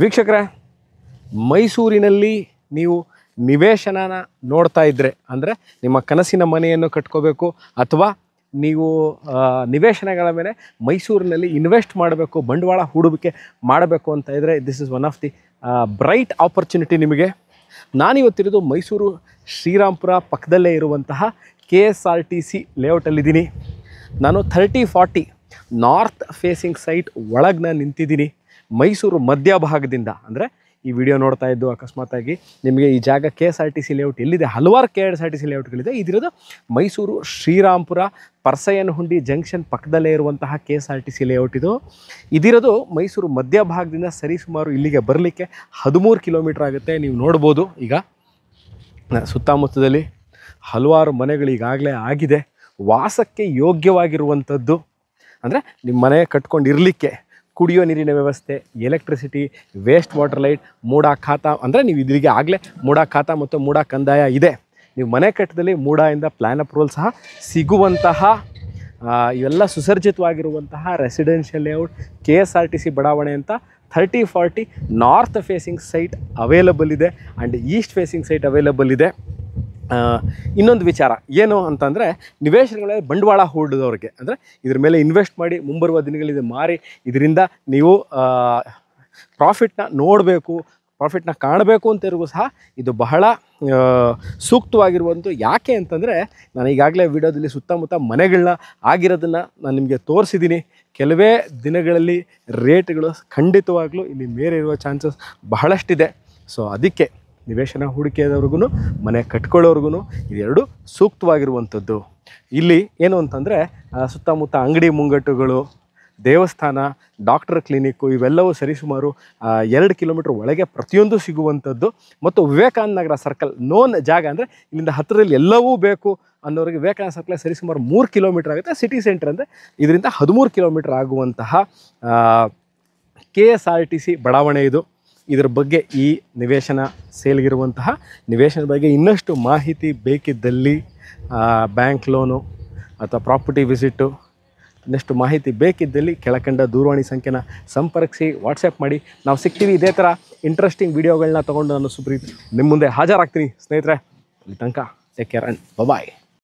ವೀಕ್ಷಕರೇ, ಮೈಸೂರಿನಲ್ಲಿ ನೀವು ನಿವೇಶನನ ನೋಡ್ತಾ ಇದ್ದರೆ ಅಂದರೆ ನಿಮ್ಮ ಕನಸಿನ ಮನೆಯನ್ನು ಕಟ್ಕೋಬೇಕು ಅಥವಾ ನೀವು ನಿವೇಶನಗಳ ಮೇಲೆ ಮೈಸೂರಿನಲ್ಲಿ ಇನ್ವೆಸ್ಟ್ ಮಾಡಬೇಕು, ಬಂಡವಾಳ ಹೂಡುವಿಕೆ ಮಾಡಬೇಕು ಅಂತ ಇದ್ದರೆ this is one of the bright opportunity ನಿಮಗೆ. ನಾನಿವತ್ತಿರೋದು ಮೈಸೂರು ಶ್ರೀರಾಮ್ಪುರ ಪಕ್ಕದಲ್ಲೇ ಇರುವಂತಹ KSRTC ಲೇಔಟಲ್ಲಿದ್ದೀನಿ. ನಾನು 30-40 ನಾರ್ತ್ ಫೇಸಿಂಗ್ ಸೈಟ್ ಒಳಗೆ ನಾನು ನಿಂತಿದ್ದೀನಿ. ಮೈಸೂರು ಮಧ್ಯಭಾಗದಿಂದ ಅಂದರೆ ಈ ವಿಡಿಯೋ ನೋಡ್ತಾ ಇದ್ದು ಅಕಸ್ಮಾತಾಗಿ ನಿಮಗೆ ಈ ಜಾಗ KSRTC ಲೇಔಟ್ ಎಲ್ಲಿದೆ, ಹಲವಾರು KSRTC ಲೇಔಟ್ಗಳಿದೆ. ಇದಿರೋದು ಮೈಸೂರು ಶ್ರೀರಾಮ್ಪುರ ಪರ್ಸಯ್ಯನಹುಂಡಿ ಜಂಕ್ಷನ್ ಪಕ್ಕದಲ್ಲೇ ಇರುವಂತಹ KSRTC ಲೇಔಟ್ ಇದಿರೋದು ಮೈಸೂರು ಮಧ್ಯಭಾಗದಿಂದ ಸರಿಸುಮಾರು ಇಲ್ಲಿಗೆ ಬರಲಿಕ್ಕೆ 13 ಕಿಲೋಮೀಟ್ರ್ ಆಗುತ್ತೆ. ನೀವು ನೋಡ್ಬೋದು ಈಗ ಸುತ್ತಮುತ್ತದಲ್ಲಿ ಹಲವಾರು ಮನೆಗಳು ಈಗಾಗಲೇ ಆಗಿದೆ. ವಾಸಕ್ಕೆ ಯೋಗ್ಯವಾಗಿರುವಂಥದ್ದು ಅಂದರೆ ನಿಮ್ಮ ಮನೆ ಕಟ್ಕೊಂಡಿರಲಿಕ್ಕೆ ಕುಡಿಯೋ ನೀರಿನ ವ್ಯವಸ್ಥೆ, ಎಲೆಕ್ಟ್ರಿಸಿಟಿ, ವೇಸ್ಟ್ ವಾಟರ್ ಲೈಟ್, ಮೂಡ ಖಾತಾ ಅಂದರೆ ನೀವು ಇದಿಗೆ ಆಗಲೇ ಮೂಡ ಖಾತಾ ಮತ್ತು ಮೂಡ ಕಂದಾಯ ಇದೆ. ನೀವು ಮನೆ ಕಟ್ಟದಲ್ಲಿ ಮೂಡದಿಂದ ಪ್ಲ್ಯಾನ್ ಅಪ್ರೂವಲ್ ಸಹ ಸಿಗುವಂತಹ ಇವೆಲ್ಲ ಸುಸರ್ಜಿತವಾಗಿರುವಂತಹ ರೆಸಿಡೆನ್ಷಿಯಲ್ ಲೇಔಟ್ KSRTC ಬಡಾವಣೆ ಅಂತ 30-40 ನಾರ್ತ್ ಫೇಸಿಂಗ್ ಸೈಟ್ ಅವೈಲಬಲ್ ಇದೆ and East facing site available ಇದೆ. ಇನ್ನೊಂದು ವಿಚಾರ ಏನು ಅಂತಂದರೆ, ನಿವೇಶನಗಳಲ್ಲಿ ಬಂಡವಾಳ ಹೂಡಿದವ್ರಿಗೆ ಅಂದರೆ ಇದ್ರ ಮೇಲೆ ಇನ್ವೆಸ್ಟ್ ಮಾಡಿ ಮುಂಬರುವ ದಿನಗಳಿದೆ ಮಾರಿ ಇದರಿಂದ ನೀವು ಪ್ರಾಫಿಟ್ನ ನೋಡಬೇಕು, ಪ್ರಾಫಿಟ್ನ ಕಾಣಬೇಕು ಅಂತಿರಿಗೂ ಸಹ ಇದು ಬಹಳ ಸೂಕ್ತವಾಗಿರುವಂಥ. ಯಾಕೆ ಅಂತಂದರೆ ನಾನು ಈಗಾಗಲೇ ವಿಡಿಯೋದಲ್ಲಿ ಸುತ್ತಮುತ್ತ ಮನೆಗಳನ್ನ ಆಗಿರೋದನ್ನು ನಾನು ನಿಮಗೆ ತೋರಿಸಿದ್ದೀನಿ. ಕೆಲವೇ ದಿನಗಳಲ್ಲಿ ರೇಟ್ಗಳು ಖಂಡಿತವಾಗ್ಲೂ ಇಲ್ಲಿ ಮೇರೆ ಇರುವ ಚಾನ್ಸಸ್ ಬಹಳಷ್ಟಿದೆ. ಸೊ ಅದಕ್ಕೆ ನಿವೇಶನ ಹೂಡಿಕೆದವ್ರಿಗೂ ಮನೆ ಕಟ್ಕೊಳ್ಳೋರ್ಗು ಇದೆರಡು ಸೂಕ್ತವಾಗಿರುವಂಥದ್ದು. ಇಲ್ಲಿ ಏನು ಅಂತಂದರೆ ಸುತ್ತಮುತ್ತ ಅಂಗಡಿ ಮುಂಗಟ್ಟುಗಳು, ದೇವಸ್ಥಾನ, ಡಾಕ್ಟರ್ ಕ್ಲಿನಿಕ್ಕು ಇವೆಲ್ಲವೂ ಸರಿಸುಮಾರು 2 ಕಿಲೋಮೀಟ್ರ್ ಒಳಗೆ ಪ್ರತಿಯೊಂದು ಸಿಗುವಂಥದ್ದು. ಮತ್ತು ವಿವೇಕಾನಂದ ನಗರ ಸರ್ಕಲ್ ನೋನ್ ಜಾಗ ಅಂದರೆ ಇಲ್ಲಿಂದ ಹತ್ತಿರದಲ್ಲಿ ಎಲ್ಲವೂ ಬೇಕು ಅನ್ನೋರಿಗೆ ವಿವೇಕಾನಂದ ಸರ್ಕಲ್ ಸರಿಸುಮಾರು 3 ಕಿಲೋಮೀಟ್ರ್ ಆಗುತ್ತೆ. ಸಿಟಿ ಸೆಂಟರ್ ಅಂದರೆ ಇದರಿಂದ 13 ಕಿಲೋಮೀಟ್ರ್ ಆಗುವಂತಹ KSRTC ಬಡಾವಣೆ ಇದು. ಇದರ ಬಗ್ಗೆ ಈ ನಿವೇಶನ ಸೇಲ್ಗಿರುವಂತಹ ನಿವೇಶನದ ಬಗ್ಗೆ ಇನ್ನಷ್ಟು ಮಾಹಿತಿ ಬೇಕಿದ್ದಲ್ಲಿ ಬ್ಯಾಂಕ್ ಲೋನು ಅಥವಾ ಪ್ರಾಪರ್ಟಿ ವಿಸಿಟು ಇನ್ನಷ್ಟು ಮಾಹಿತಿ ಬೇಕಿದ್ದಲ್ಲಿ ಕೆಳಕಂಡ ದೂರವಾಣಿ ಸಂಖ್ಯೆನ ಸಂಪರ್ಕಿಸಿ, ವಾಟ್ಸಪ್ ಮಾಡಿ, ನಾವು ಸಿಗ್ತೀವಿ. ಇದೇ ಥರ ಇಂಟ್ರೆಸ್ಟಿಂಗ್ ವಿಡಿಯೋಗಳನ್ನ ತೊಗೊಂಡು ನಾನು ಸುಪ್ರೀತ್ ನಿಮ್ಮ ಮುಂದೆ ಹಾಜರಾಗ್ತೀನಿ ಸ್ನೇಹಿತರೆ. ಅಲ್ಲಿ ತನಕ ಟೇಕ್ ಕೇರ್ ಆ್ಯಂಡ್ ಬಾಯ್.